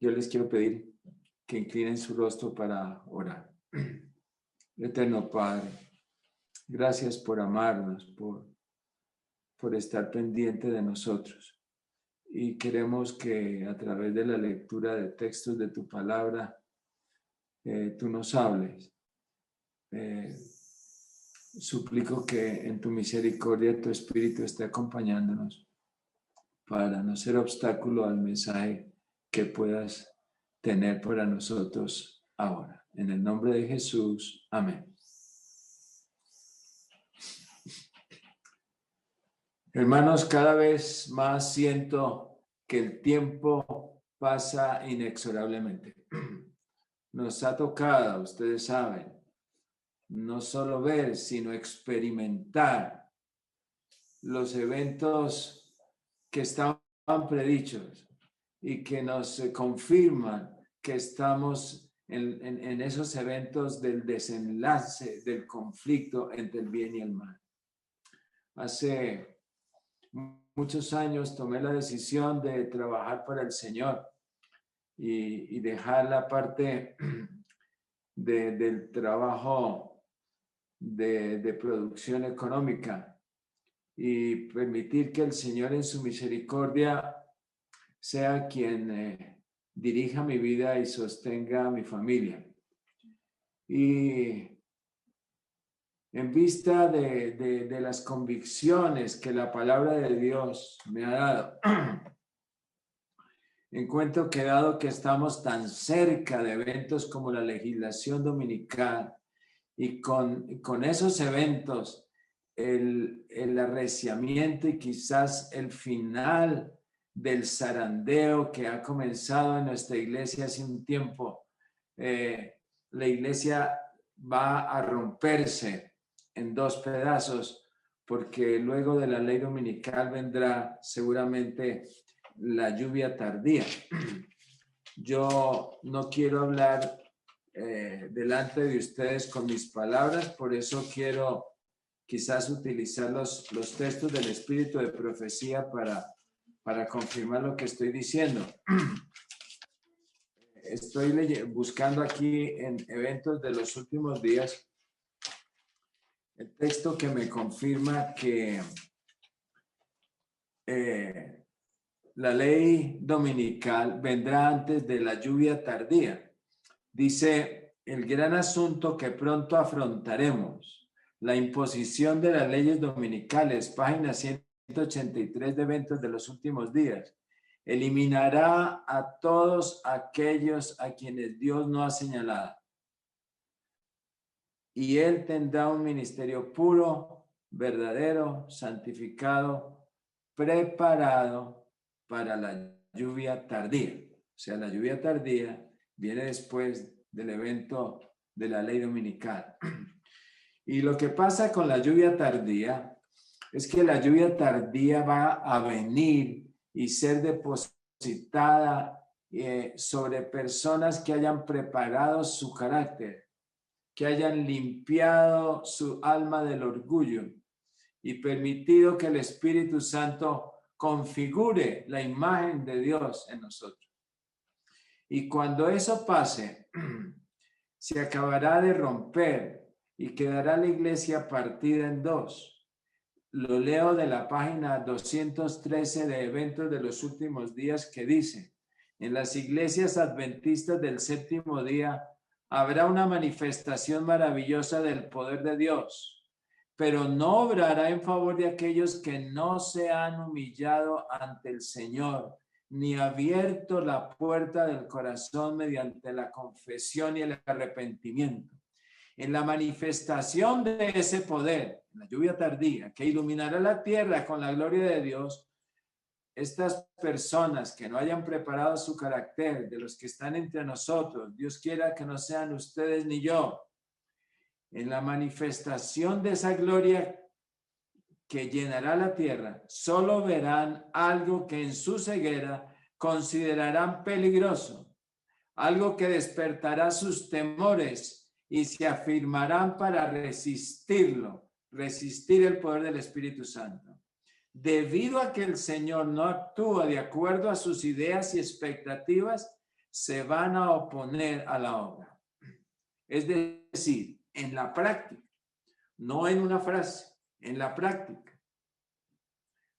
Yo les quiero pedir que inclinen su rostro para orar. Eterno Padre, gracias por amarnos, por estar pendiente de nosotros. Y queremos que a través de la lectura de textos de tu palabra, tú nos hables. Suplico que en tu misericordia tu Espíritu esté acompañándonos para no ser obstáculo al mensaje que puedas tener para nosotros ahora. En el nombre de Jesús, amén. Hermanos, cada vez más siento que el tiempo pasa inexorablemente. Nos ha tocado, ustedes saben, no solo ver, sino experimentar los eventos que estaban predichos y que nos confirman que estamos en esos eventos del desenlace del conflicto entre el bien y el mal. Hace muchos años tomé la decisión de trabajar para el Señor y dejar la parte del trabajo de producción económica y permitir que el Señor en su misericordia sea quien dirija mi vida y sostenga a mi familia. Y en vista de las convicciones que la palabra de Dios me ha dado, encuentro que dado que estamos tan cerca de eventos como la legislación dominical y con esos eventos, el arreciamiento y quizás el final del zarandeo que ha comenzado en nuestra iglesia hace un tiempo, la iglesia va a romperse en dos pedazos porque luego de la ley dominical vendrá seguramente la lluvia tardía. Yo no quiero hablar delante de ustedes con mis palabras, por eso quiero quizás utilizar los textos del Espíritu de profecía para confirmar lo que estoy diciendo. Estoy buscando aquí en eventos de los últimos días el texto que me confirma que la ley dominical vendrá antes de la lluvia tardía. Dice, el gran asunto que pronto afrontaremos, la imposición de las leyes dominicales, página 183 de Eventos de los Últimos Días, eliminará a todos aquellos a quienes Dios no ha señalado. Y Él tendrá un ministerio puro, verdadero, santificado, preparado para la lluvia tardía. O sea, la lluvia tardía viene después del evento de la ley dominical. Y lo que pasa con la lluvia tardía es que la lluvia tardía va a venir y ser depositada sobre personas que hayan preparado su carácter, que hayan limpiado su alma del orgullo y permitido que el Espíritu Santo configure la imagen de Dios en nosotros. Y cuando eso pase, se acabará de romper y quedará la iglesia partida en dos. Lo leo de la página 213 de Eventos de los Últimos Días, que dice: en las iglesias adventistas del séptimo día habrá una manifestación maravillosa del poder de Dios, pero no obrará en favor de aquellos que no se han humillado ante el Señor, ni abierto la puerta del corazón mediante la confesión y el arrepentimiento. En la manifestación de ese poder, la lluvia tardía, que iluminará la tierra con la gloria de Dios, estas personas que no hayan preparado su carácter, de los que están entre nosotros, Dios quiera que no sean ustedes ni yo, en la manifestación de esa gloria que llenará la tierra, solo verán algo que en su ceguera considerarán peligroso, algo que despertará sus temores y se afirmarán para resistirlo, resistir el poder del Espíritu Santo. Debido a que el Señor no actúa de acuerdo a sus ideas y expectativas, se van a oponer a la obra. Es decir, en la práctica, no en una frase, en la práctica.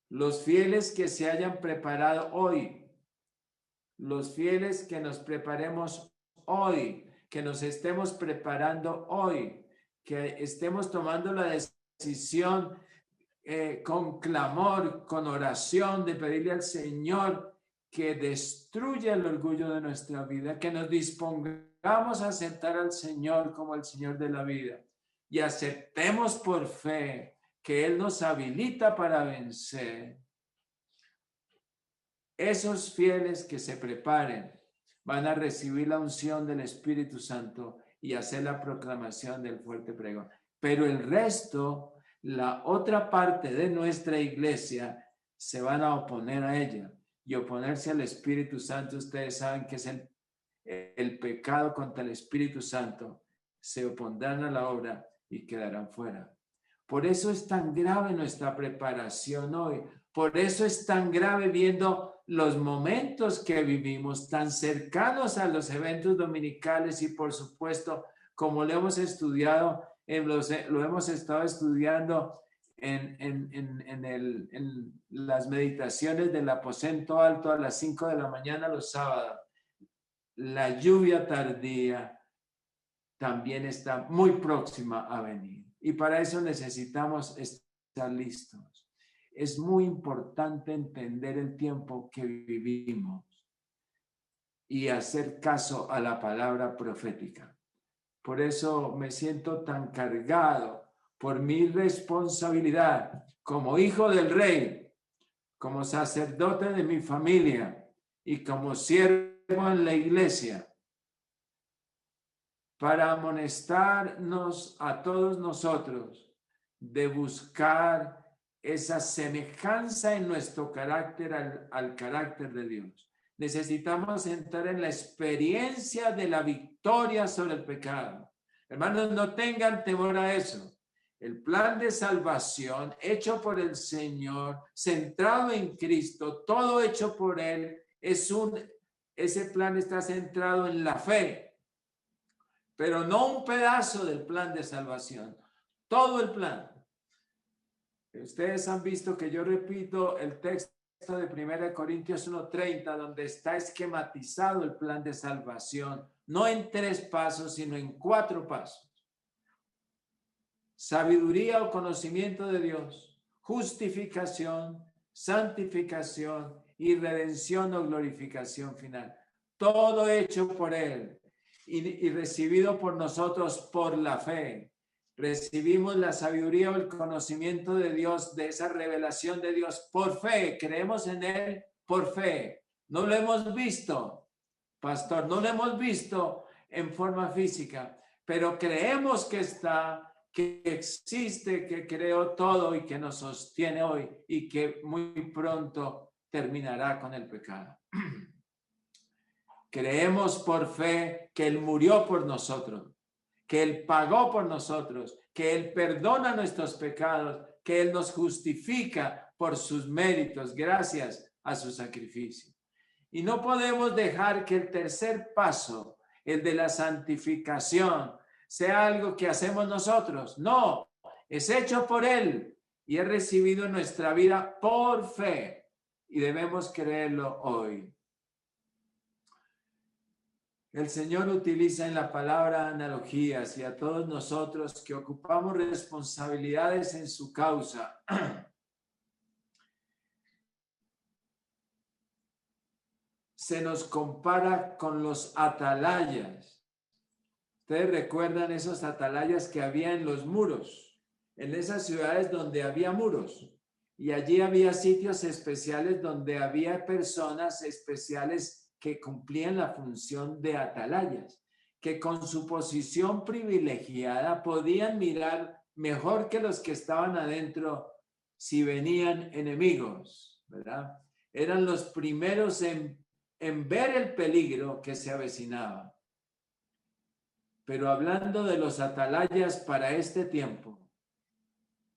Los fieles que se hayan preparado hoy, los fieles que nos preparemos hoy, que nos estemos preparando hoy, que estemos tomando la decisión con clamor, con oración, de pedirle al Señor que destruya el orgullo de nuestra vida, que nos dispongamos a aceptar al Señor como el Señor de la vida y aceptemos por fe que Él nos habilita para vencer. Esos fieles que se preparen van a recibir la unción del Espíritu Santo y hacer la proclamación del fuerte pregón. Pero el resto, la otra parte de nuestra iglesia, se van a oponer a ella. Y oponerse al Espíritu Santo, ustedes saben que es el pecado contra el Espíritu Santo. Se opondrán a la obra y quedarán fuera. Por eso es tan grave nuestra preparación hoy. Por eso es tan grave viendo los momentos que vivimos, tan cercanos a los eventos dominicales y por supuesto, como lo hemos estudiado, lo hemos estado estudiando en las meditaciones del aposento alto a las 5 de la mañana los sábados. La lluvia tardía también está muy próxima a venir y para eso necesitamos estar listos. Es muy importante entender el tiempo que vivimos y hacer caso a la palabra profética. Por eso me siento tan cargado por mi responsabilidad como hijo del rey, como sacerdote de mi familia y como siervo en la iglesia, para amonestarnos a todos nosotros de buscar esa semejanza en nuestro carácter al carácter de Dios. Necesitamos entrar en la experiencia de la victoria sobre el pecado. Hermanos, no tengan temor a eso. El plan de salvación hecho por el Señor, centrado en Cristo, todo hecho por Él, ese plan está centrado en la fe, pero no un pedazo del plan de salvación, todo el plan. Ustedes han visto que yo repito el texto de 1 Corintios 1:30, donde está esquematizado el plan de salvación, no en 3 pasos, sino en 4 pasos. Sabiduría o conocimiento de Dios, justificación, santificación y redención o glorificación final. Todo hecho por Él y recibido por nosotros por la fe. Recibimos la sabiduría o el conocimiento de Dios, de esa revelación de Dios por fe. Creemos en Él por fe. No lo hemos visto, pastor, no lo hemos visto en forma física, pero creemos que está, que existe, que creó todo y que nos sostiene hoy y que muy pronto terminará con el pecado. Creemos por fe que Él murió por nosotros, que Él pagó por nosotros, que Él perdona nuestros pecados, que Él nos justifica por sus méritos gracias a su sacrificio. Y no podemos dejar que el tercer paso, el de la santificación, sea algo que hacemos nosotros. No, es hecho por Él y es recibido en nuestra vida por fe y debemos creerlo hoy. El Señor utiliza en la palabra analogías y a todos nosotros que ocupamos responsabilidades en su causa. Se nos compara con los atalayas. Ustedes recuerdan esos atalayas que había en los muros, en esas ciudades donde había muros. Y allí había sitios especiales donde había personas especiales que cumplían la función de atalayas, que con su posición privilegiada podían mirar mejor que los que estaban adentro si venían enemigos, ¿verdad? Eran los primeros en ver el peligro que se avecinaba. Pero hablando de los atalayas para este tiempo,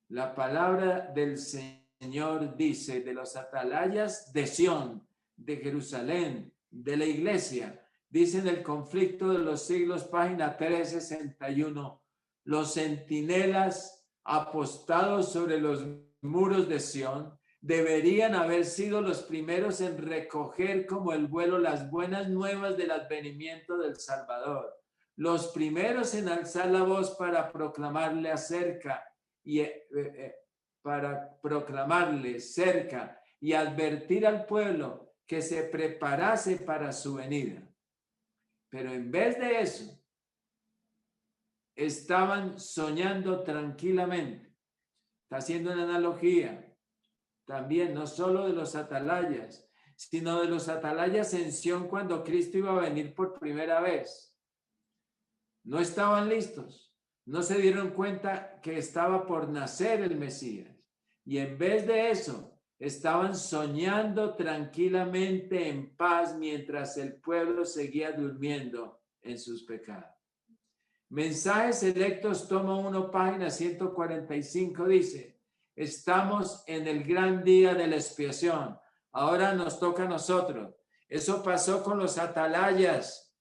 la palabra del Señor dice de los atalayas de Sión, de Jerusalén, de la iglesia, Dice en el conflicto de los siglos, página 361, los centinelas apostados sobre los muros de Sión deberían haber sido los primeros en recoger como el vuelo las buenas nuevas del advenimiento del Salvador, los primeros en alzar la voz para proclamarle cerca y advertir al pueblo que se preparase para su venida. Pero en vez de eso, estaban soñando tranquilamente. Está haciendo una analogía también, no solo de los atalayas, sino de los atalayas en Sión cuando Cristo iba a venir por primera vez. No estaban listos, no se dieron cuenta que estaba por nacer el Mesías. Y en vez de eso, estaban soñando tranquilamente en paz mientras el pueblo seguía durmiendo en sus pecados. Mensajes Selectos, tomo 1, página 145, dice: estamos en el gran día de la expiación. Ahora nos toca a nosotros. Eso pasó con los atalayas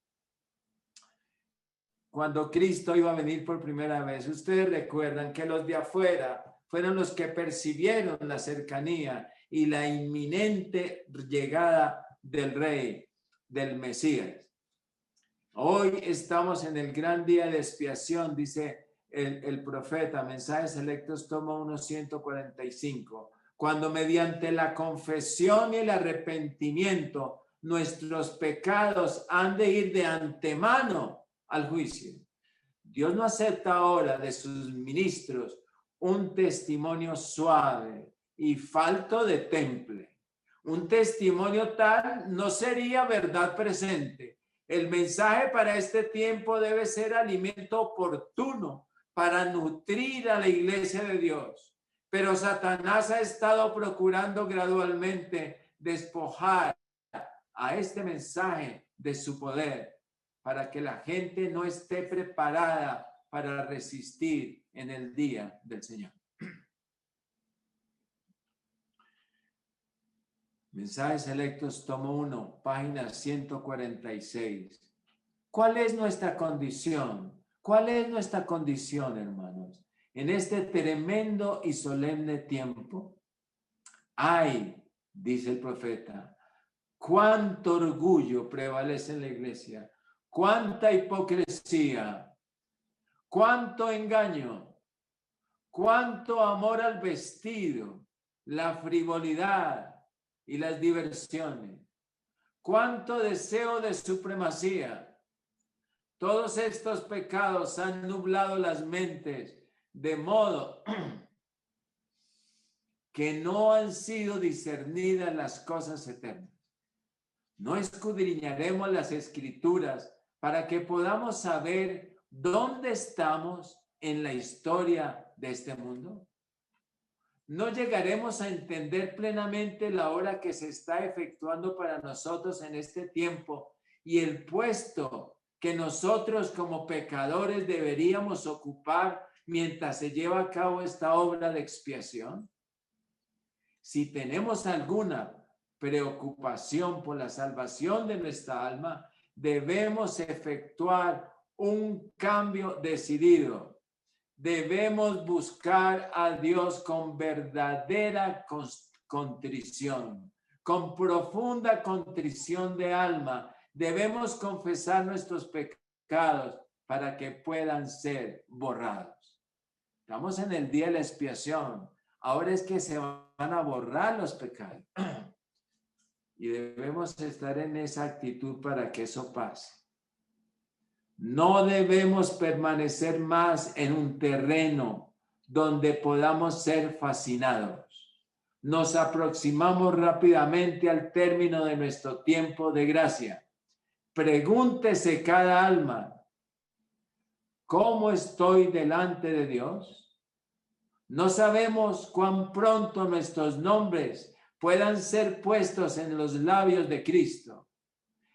cuando Cristo iba a venir por primera vez. Ustedes recuerdan que los de afuera fueron los que percibieron la cercanía y la inminente llegada del Rey, del Mesías. Hoy estamos en el gran día de expiación, dice el profeta, Mensajes Selectos, tomo 1, 145, cuando mediante la confesión y el arrepentimiento nuestros pecados han de ir de antemano al juicio. Dios no acepta ahora de sus ministros un testimonio suave y falto de temple. Un testimonio tal no sería verdad presente. El mensaje para este tiempo debe ser alimento oportuno para nutrir a la iglesia de Dios. Pero Satanás ha estado procurando gradualmente despojar a este mensaje de su poder para que la gente no esté preparada para resistir en el día del Señor. Mensajes Selectos, tomo 1, página 146. ¿Cuál es nuestra condición? ¿Cuál es nuestra condición, hermanos? En este tremendo y solemne tiempo, ay, dice el profeta, cuánto orgullo prevalece en la iglesia, cuánta hipocresía, cuánto engaño, cuánto amor al vestido, la frivolidad y las diversiones, cuánto deseo de supremacía. Todos estos pecados han nublado las mentes de modo que no han sido discernidas las cosas eternas. No escudriñaremos las escrituras para que podamos saber dónde estamos en la historia de este mundo. No llegaremos a entender plenamente la obra que se está efectuando para nosotros en este tiempo y el puesto que nosotros como pecadores deberíamos ocupar mientras se lleva a cabo esta obra de expiación. Si tenemos alguna preocupación por la salvación de nuestra alma, debemos efectuar un cambio decidido. Debemos buscar a Dios con verdadera contrición, con profunda contrición de alma. Debemos confesar nuestros pecados para que puedan ser borrados. Estamos en el día de la expiación. Ahora es que se van a borrar los pecados. Y debemos estar en esa actitud para que eso pase. No debemos permanecer más en un terreno donde podamos ser fascinados. Nos aproximamos rápidamente al término de nuestro tiempo de gracia. Pregúntese cada alma, ¿cómo estoy delante de Dios? No sabemos cuán pronto nuestros nombres puedan ser puestos en los labios de Cristo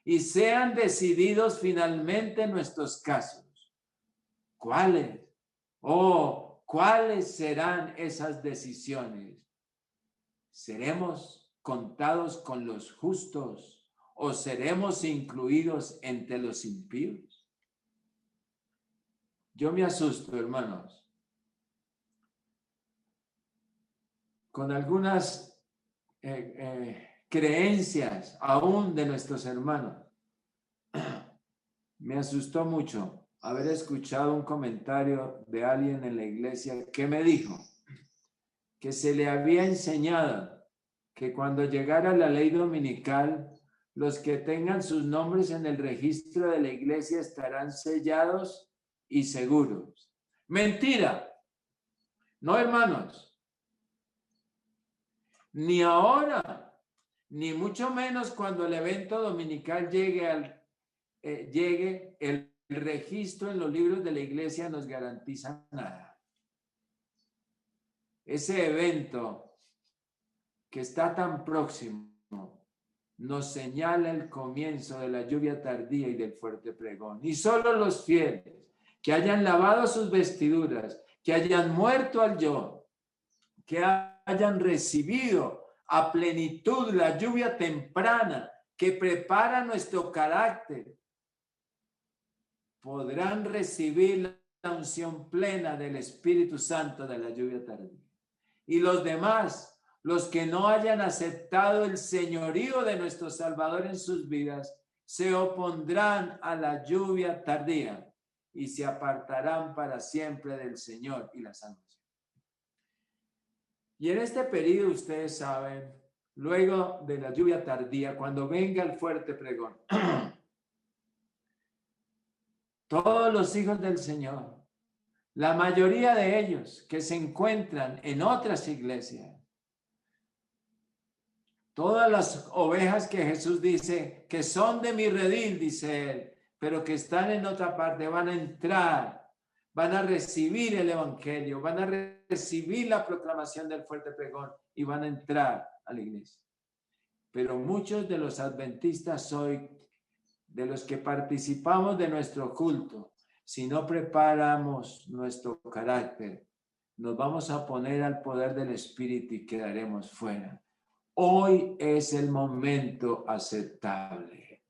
y sean decididos finalmente nuestros casos. ¿Cuáles? ¿Cuáles serán esas decisiones? ¿Seremos contados con los justos o seremos incluidos entre los impíos? Yo me asusto, hermanos, con algunas creencias aún de nuestros hermanos. Me asustó mucho haber escuchado un comentario de alguien en la iglesia que me dijo que se le había enseñado que cuando llegara la ley dominical, los que tengan sus nombres en el registro de la iglesia estarán sellados y seguros. Mentira. No, hermanos. Ni ahora, ni mucho menos cuando el evento dominical llegue el registro en los libros de la iglesia nos garantiza nada. Ese evento que está tan próximo nos señala el comienzo de la lluvia tardía y del fuerte pregón. Y solo los fieles que hayan lavado sus vestiduras, que hayan muerto al yo, que hayan recibido a plenitud la lluvia temprana que prepara nuestro carácter, podrán recibir la unción plena del Espíritu Santo de la lluvia tardía. Y los demás, los que no hayan aceptado el señorío de nuestro Salvador en sus vidas, se opondrán a la lluvia tardía y se apartarán para siempre del Señor y la salvación. Y en este periodo, ustedes saben, luego de la lluvia tardía, cuando venga el fuerte pregón, todos los hijos del Señor, la mayoría de ellos que se encuentran en otras iglesias, todas las ovejas que Jesús dice que son de mi redil, dice él, pero que están en otra parte, van a entrar, van a recibir el evangelio, van a recibir la proclamación del fuerte pregón y van a entrar a la iglesia. Pero muchos de los adventistas hoy, de los que participamos de nuestro culto, si no preparamos nuestro carácter, nos vamos a poner al poder del Espíritu y quedaremos fuera. Hoy es el momento aceptable.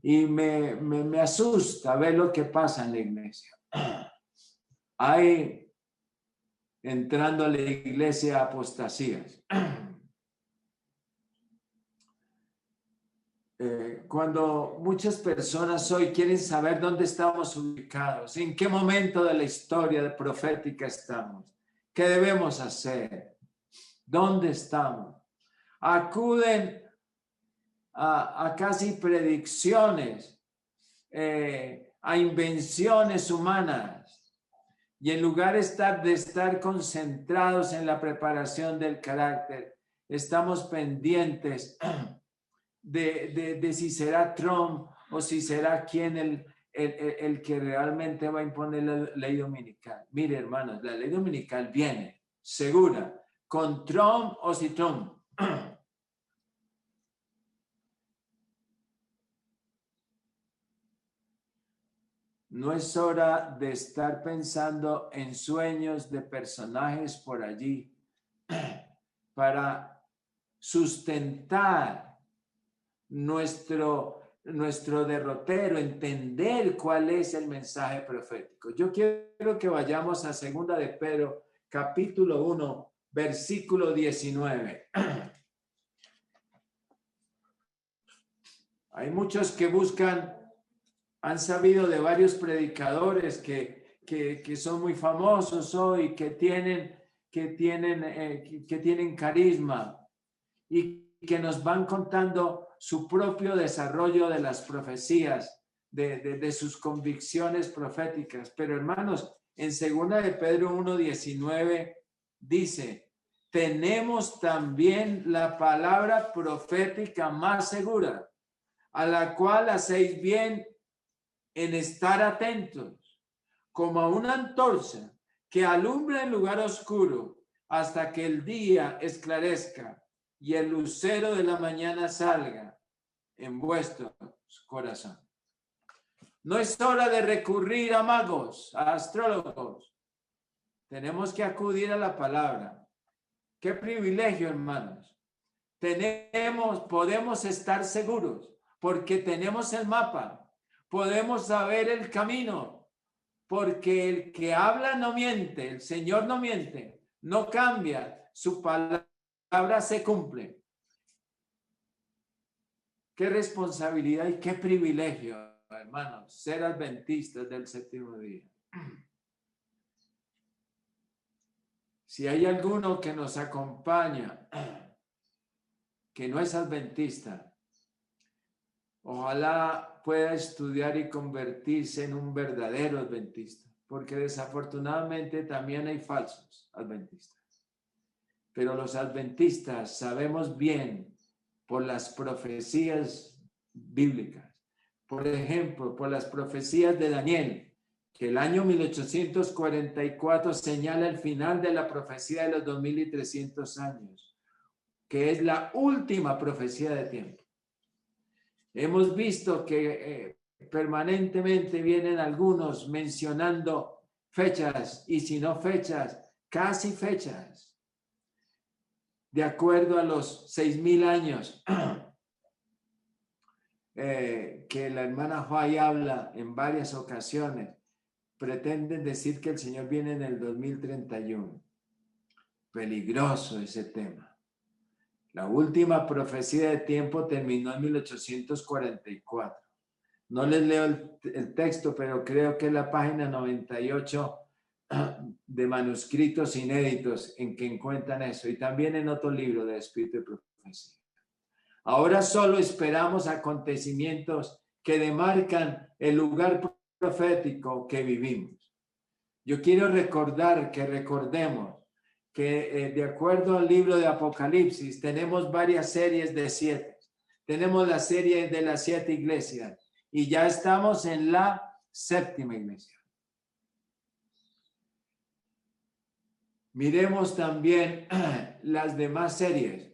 Y me asusta ver lo que pasa en la iglesia. Hay entrando a la iglesia apostasías. Cuando muchas personas hoy quieren saber dónde estamos ubicados, en qué momento de la historia profética estamos, qué debemos hacer, dónde estamos, acuden a casi predicciones, a invenciones humanas, y en lugar de estar concentrados en la preparación del carácter, estamos pendientes de si será Trump o si será quien el que realmente va a imponer la ley dominical. Mire, hermanos, la ley dominical viene segura, con Trump o sin Trump. No es hora de estar pensando en sueños de personajes por allí para sustentar nuestro derrotero, entender cuál es el mensaje profético. Yo quiero que vayamos a 2 de Pedro, capítulo 1, versículo 19. Hay muchos que buscan, han sabido de varios predicadores que son muy famosos hoy, que tienen carisma y que nos van contando su propio desarrollo de las profecías, de sus convicciones proféticas. Pero hermanos, en 2 de Pedro 1:19 dice, tenemos también la palabra profética más segura, a la cual hacéis bien en estar atentos, como a una antorcha que alumbra en lugar oscuro hasta que el día esclarezca y el lucero de la mañana salga en vuestro corazón. No es hora de recurrir a magos, a astrólogos. Tenemos que acudir a la palabra. Qué privilegio, hermanos, podemos estar seguros porque tenemos el mapa, podemos saber el camino, porque el que habla no miente, el Señor no miente, no cambia, su palabra se cumple. Qué responsabilidad y qué privilegio, hermanos, ser adventistas del séptimo día. Si hay alguno que nos acompaña, que no es adventista, ojalá pueda estudiar y convertirse en un verdadero adventista, porque desafortunadamente también hay falsos adventistas. Pero los adventistas sabemos bien por las profecías bíblicas, por ejemplo, por las profecías de Daniel, que el año 1844 señala el final de la profecía de los 2300 años, que es la última profecía de tiempo. Hemos visto que permanentemente vienen algunos mencionando fechas y si no fechas, casi fechas, de acuerdo a los 6000 años que la hermana Huay habla en varias ocasiones, pretenden decir que el Señor viene en el 2031. Peligroso ese tema. La última profecía de tiempo terminó en 1844. No les leo el texto, pero creo que es la página 98 de manuscritos inéditos en que encuentran eso, y también en otro libro de Espíritu de Profecía. Ahora solo esperamos acontecimientos que demarcan el lugar profético que vivimos. Yo quiero recordemos que de acuerdo al libro de Apocalipsis tenemos varias series de 7. Tenemos la serie de las 7 iglesias y ya estamos en la 7ª iglesia. Miremos también las demás series.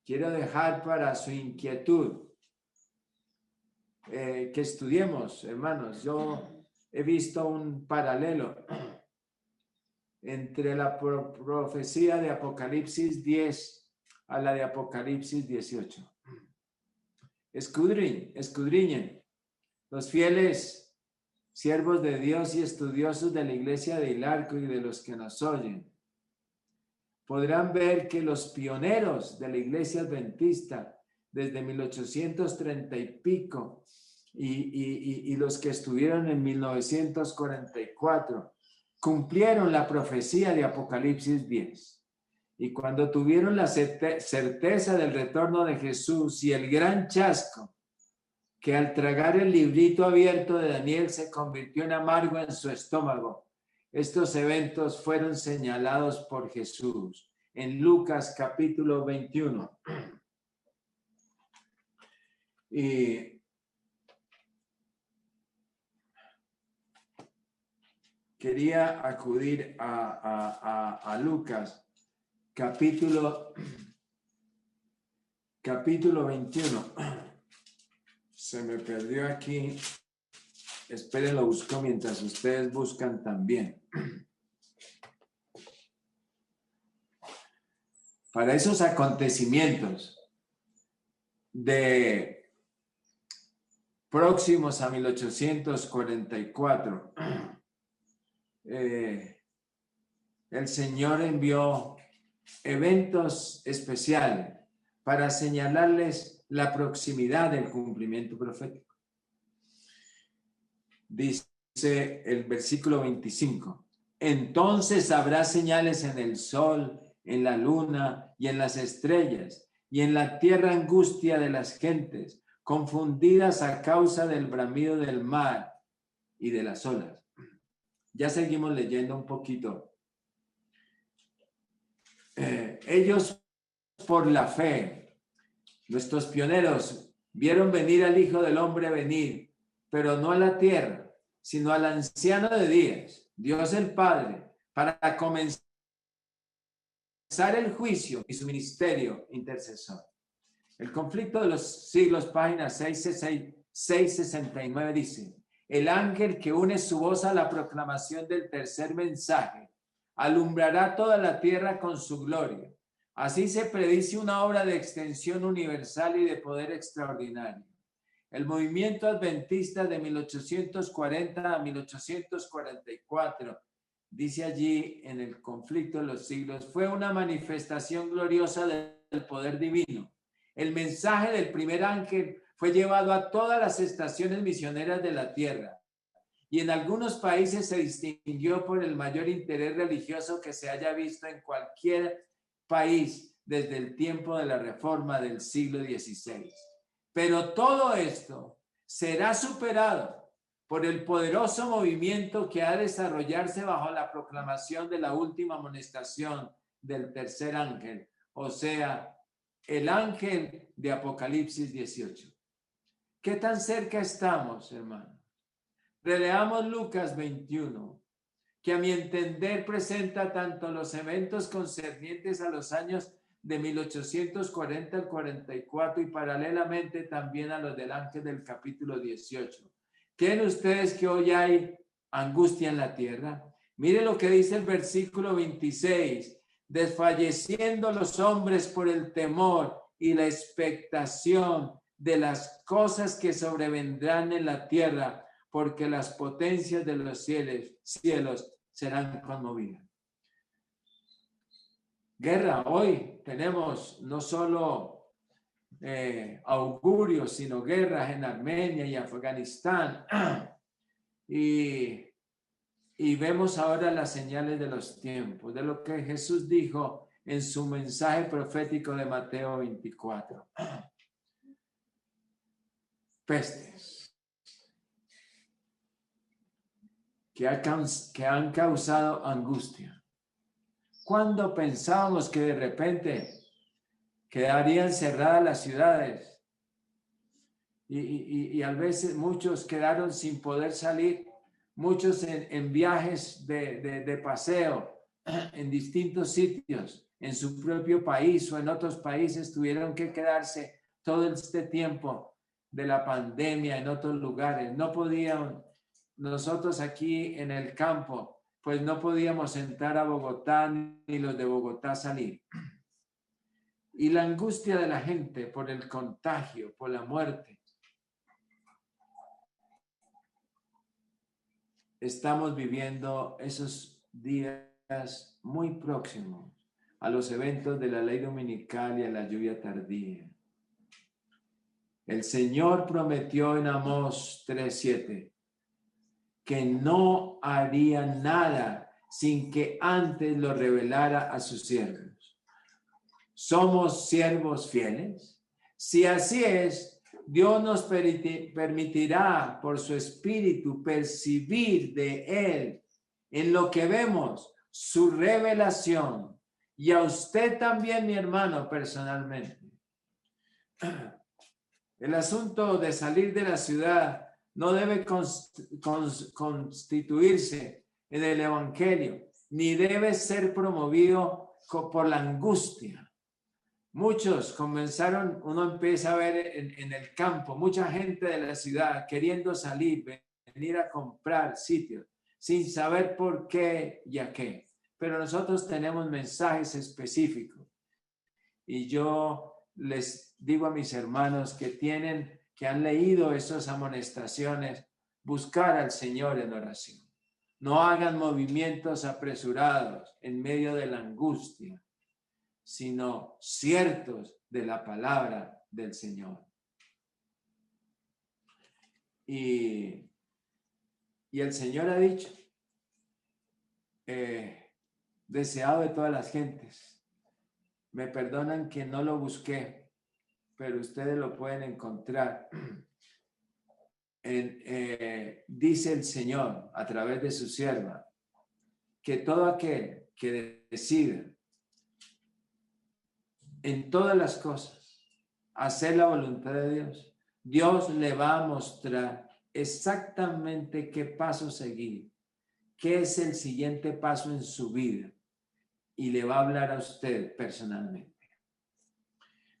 Quiero dejar para su inquietud que estudiemos, hermanos. Yo he visto un paralelo entre la profecía de Apocalipsis 10 a la de Apocalipsis 18. Escudriñen. Los fieles siervos de Dios y estudiosos de la iglesia de Hilarco y de los que nos oyen, podrán ver que los pioneros de la iglesia adventista desde 1830 y pico y los que estuvieron en 1944 cumplieron la profecía de Apocalipsis 10. Y cuando tuvieron la certeza del retorno de Jesús y el gran chasco, que al tragar el librito abierto de Daniel se convirtió en amargo en su estómago, estos eventos fueron señalados por Jesús en Lucas capítulo 21. Y quería acudir a Lucas capítulo 21. Se me perdió aquí. Esperen, lo busco mientras ustedes buscan también. Para esos acontecimientos de próximos a 1844, el Señor envió eventos especiales para señalarles la proximidad del cumplimiento profético. Dice el versículo 25, entonces habrá señales en el sol, en la luna y en las estrellas, y en la tierra angustia de las gentes, confundidas a causa del bramido del mar y de las olas. Ya seguimos leyendo un poquito. Ellos por la fe, nuestros pioneros, vieron venir al Hijo del Hombre venir, pero no a la tierra, sino al anciano de días, Dios el Padre, para comenzar el juicio y su ministerio intercesor. El conflicto de los siglos, página 669 dice, el ángel que une su voz a la proclamación del tercer mensaje, alumbrará toda la tierra con su gloria. Así se predice una obra de extensión universal y de poder extraordinario. El movimiento adventista de 1840 a 1844, dice allí en el conflicto de los siglos, fue una manifestación gloriosa del poder divino. El mensaje del primer ángel fue llevado a todas las estaciones misioneras de la tierra y en algunos países se distinguió por el mayor interés religioso que se haya visto en cualquier país desde el tiempo de la Reforma del siglo XVI. Pero todo esto será superado por el poderoso movimiento que ha de desarrollarse bajo la proclamación de la última amonestación del tercer ángel, o sea, el ángel de Apocalipsis 18. ¿Qué tan cerca estamos, hermanos? Releamos Lucas 21, que a mi entender presenta tanto los eventos concernientes a los años de 1840 al 44 y paralelamente también a los del ángel del capítulo 18. ¿Creen ustedes que hoy hay angustia en la tierra? Mire lo que dice el versículo 26. Desfalleciendo los hombres por el temor y la expectación de las cosas que sobrevendrán en la tierra, porque las potencias de los cielos serán conmovidas. Guerra, hoy tenemos no solo augurios, sino guerras en Armenia y Afganistán. Y vemos ahora las señales de los tiempos, de lo que Jesús dijo en su mensaje profético de Mateo 24. Pestes que han causado angustia. ¿Cuándo pensábamos que de repente quedarían cerradas las ciudades? Y a veces muchos quedaron sin poder salir, muchos en viajes de paseo en distintos sitios, en su propio país o en otros países, tuvieron que quedarse todo este tiempo de la pandemia en otros lugares. No podían, nosotros aquí en el campo, pues no podíamos entrar a Bogotá ni los de Bogotá salir. Y la angustia de la gente por el contagio, por la muerte. Estamos viviendo esos días muy próximos a los eventos de la ley dominical y a la lluvia tardía. El Señor prometió en Amós 3:7 que no haría nada sin que antes lo revelara a sus siervos. ¿Somos siervos fieles? Si así es, Dios nos permitirá por su espíritu percibir de Él en lo que vemos su revelación, y a usted también, mi hermano, personalmente. El asunto de salir de la ciudad no debe constituirse en el evangelio, ni debe ser promovido por la angustia. Muchos comenzaron, uno empieza a ver en el campo, mucha gente de la ciudad queriendo salir, venir a comprar sitios, sin saber por qué y a qué. Pero nosotros tenemos mensajes específicos. Y yo les digo a mis hermanos que han leído esas amonestaciones, buscar al Señor en oración. No hagan movimientos apresurados en medio de la angustia, sino ciertos de la palabra del Señor. Y el Señor ha dicho, deseado de todas las gentes, me perdonan que no lo busqué, pero ustedes lo pueden encontrar. Dice el Señor a través de su sierva, que todo aquel que decida en todas las cosas hacer la voluntad de Dios, Dios le va a mostrar exactamente qué paso seguir, qué es el siguiente paso en su vida, y le va a hablar a usted personalmente.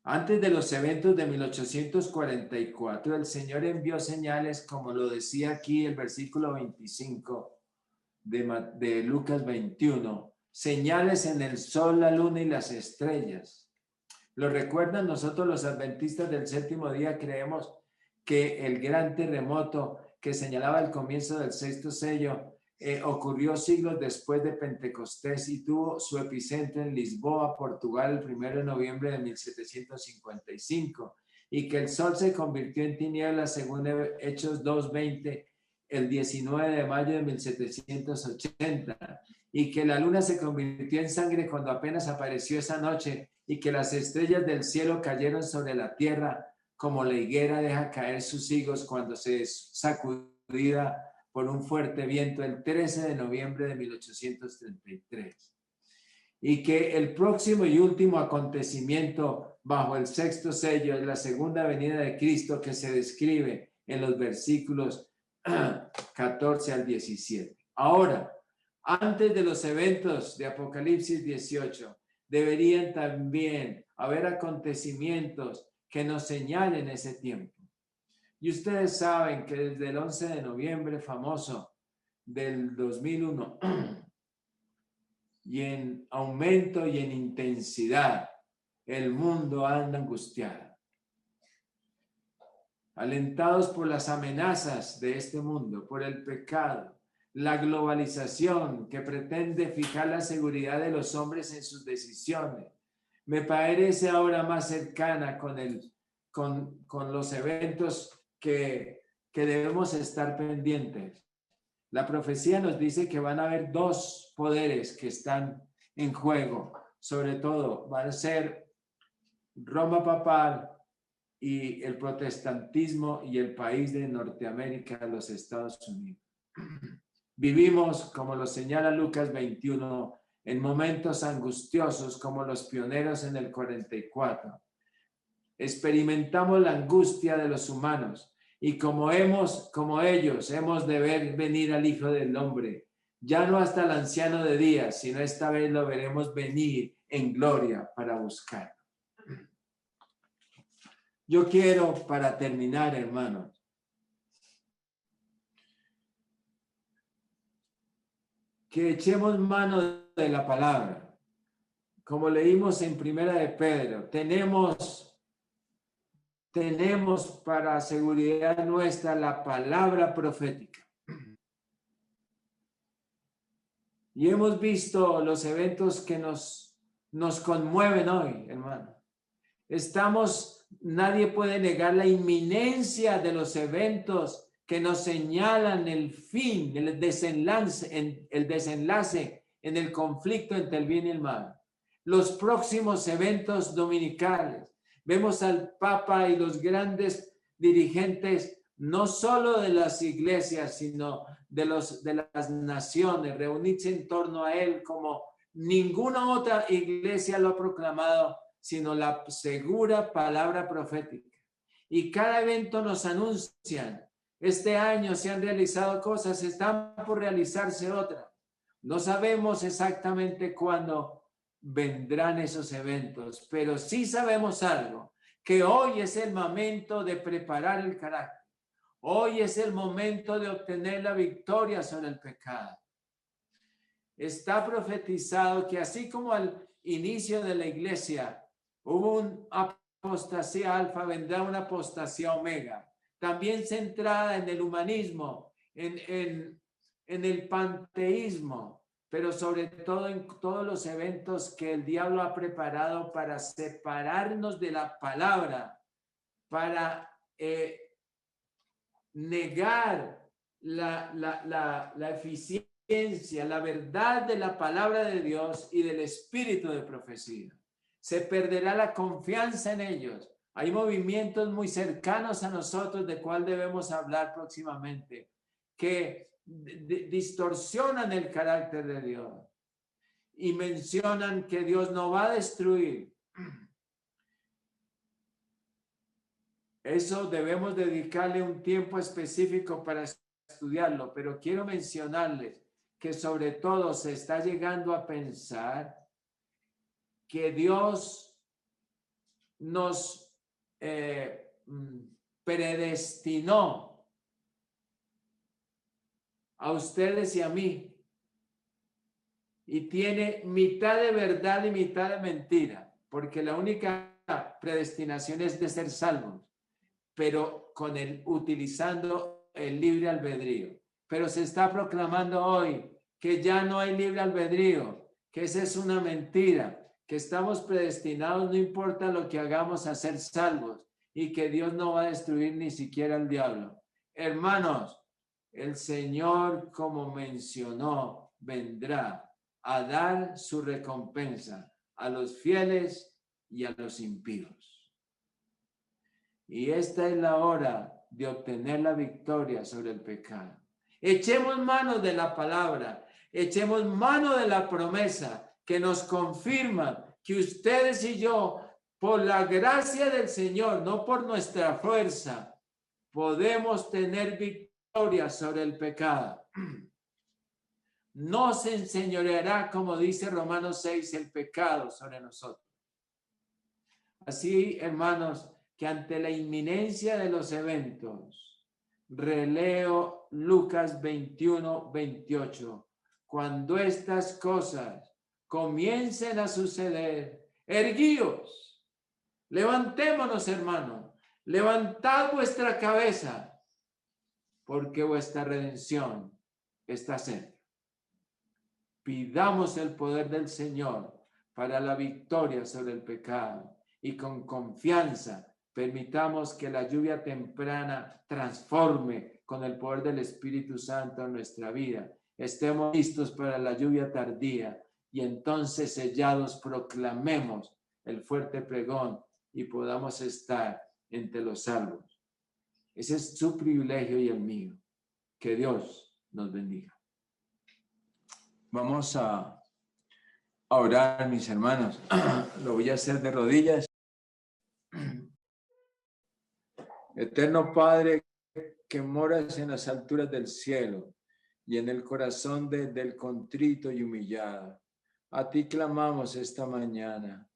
Antes de los eventos de 1844, el Señor envió señales, como lo decía aquí el versículo 25 de Lucas 21, señales en el sol, la luna y las estrellas. ¿Lo recuerdan? Nosotros los adventistas del séptimo día creemos que el gran terremoto que señalaba el comienzo del sexto sello ocurrió siglos después de Pentecostés y tuvo su epicentro en Lisboa, Portugal, el 1 de noviembre de 1755, y que el sol se convirtió en tinieblas según Hechos 2:20 el 19 de mayo de 1780, y que la luna se convirtió en sangre cuando apenas apareció esa noche, y que las estrellas del cielo cayeron sobre la tierra como la higuera deja caer sus higos cuando se es sacudida por un fuerte viento el 13 de noviembre de 1833. Y que el próximo y último acontecimiento bajo el sexto sello es la segunda venida de Cristo, que se describe en los versículos 14 al 17. Ahora, antes de los eventos de Apocalipsis 18, deberían también haber acontecimientos que nos señalen ese tiempo. Y ustedes saben que desde el 11 de noviembre famoso del 2001, y en aumento y en intensidad, el mundo anda angustiado. Alentados por las amenazas de este mundo, por el pecado, la globalización que pretende fijar la seguridad de los hombres en sus decisiones, me parece ahora más cercana con los eventos que debemos estar pendientes. La profecía nos dice que van a haber dos poderes que están en juego. Sobre todo, van a ser Roma papal y el protestantismo y el país de Norteamérica, los Estados Unidos. Vivimos, como lo señala Lucas 21, en momentos angustiosos como los pioneros en el 44. Experimentamos la angustia de los humanos y como ellos hemos de ver venir al Hijo del Hombre, ya no hasta el anciano de días, sino esta vez lo veremos venir en gloria para buscar. Yo quiero, para terminar, hermanos, que echemos mano de la palabra. Como leímos en Primera de Pedro, tenemos para seguridad nuestra la palabra profética. Y hemos visto los eventos que nos conmueven hoy, hermano. Nadie puede negar la inminencia de los eventos que nos señalan el fin, el desenlace en el conflicto entre el bien y el mal. Los próximos eventos dominicales. Vemos al Papa y los grandes dirigentes, no solo de las iglesias, sino de las naciones, reunirse en torno a él como ninguna otra iglesia lo ha proclamado, sino la segura palabra profética. Y cada evento nos anuncian, este año se han realizado cosas, están por realizarse otras. No sabemos exactamente cuándo vendrán esos eventos, pero sí sabemos algo, que hoy es el momento de preparar el carácter. Hoy es el momento de obtener la victoria sobre el pecado. Está profetizado que así como al inicio de la iglesia hubo una apostasía alfa, vendrá una apostasía omega, también centrada en el humanismo, en el panteísmo, pero sobre todo en todos los eventos que el diablo ha preparado para separarnos de la palabra, para negar la eficiencia, la verdad de la palabra de Dios y del espíritu de profecía. Se perderá la confianza en ellos. Hay movimientos muy cercanos a nosotros de cuál debemos hablar próximamente, que distorsionan el carácter de Dios y mencionan que Dios no va a destruir. Eso debemos dedicarle un tiempo específico para estudiarlo, pero quiero mencionarles que sobre todo se está llegando a pensar que Dios nos predestinó a ustedes y a mí, y tiene mitad de verdad y mitad de mentira, porque la única predestinación es de ser salvos, pero utilizando el libre albedrío. Pero se está proclamando hoy que ya no hay libre albedrío, que esa es una mentira, que estamos predestinados, no importa lo que hagamos, a ser salvos, y que Dios no va a destruir ni siquiera al diablo. Hermanos, el Señor, como mencionó, vendrá a dar su recompensa a los fieles y a los impíos. Y esta es la hora de obtener la victoria sobre el pecado. Echemos mano de la palabra, echemos mano de la promesa que nos confirma que ustedes y yo, por la gracia del Señor, no por nuestra fuerza, podemos tener victoria sobre el pecado. No se enseñoreará, como dice Romanos 6, el pecado sobre nosotros. Así, hermanos, que ante la inminencia de los eventos, releo Lucas 21, 28. Cuando estas cosas comiencen a suceder, erguíos, levantémonos, hermanos, levantad vuestra cabeza, porque vuestra redención está cerca. Pidamos el poder del Señor para la victoria sobre el pecado y con confianza permitamos que la lluvia temprana transforme con el poder del Espíritu Santo en nuestra vida. Estemos listos para la lluvia tardía y entonces sellados proclamemos el fuerte pregón y podamos estar entre los salvos. Ese es su privilegio y el mío. Que Dios nos bendiga. Vamos a orar, mis hermanos. Lo voy a hacer de rodillas. Eterno Padre, que moras en las alturas del cielo y en el corazón del contrito y humillado, a ti clamamos esta mañana.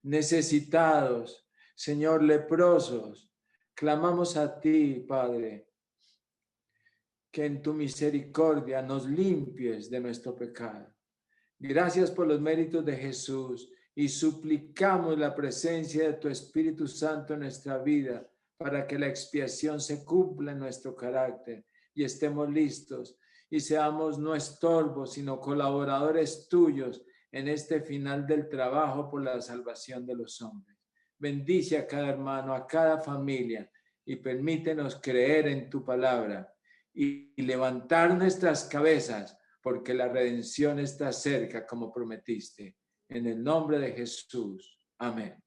Necesitados, Señor, leprosos, clamamos a ti, Padre, que en tu misericordia nos limpies de nuestro pecado. Gracias por los méritos de Jesús y suplicamos la presencia de tu Espíritu Santo en nuestra vida para que la expiación se cumpla en nuestro carácter y estemos listos y seamos no estorbos, sino colaboradores tuyos en este final del trabajo por la salvación de los hombres. Bendice a cada hermano, a cada familia y permítenos creer en tu palabra y levantar nuestras cabezas porque la redención está cerca como prometiste. En el nombre de Jesús. Amén.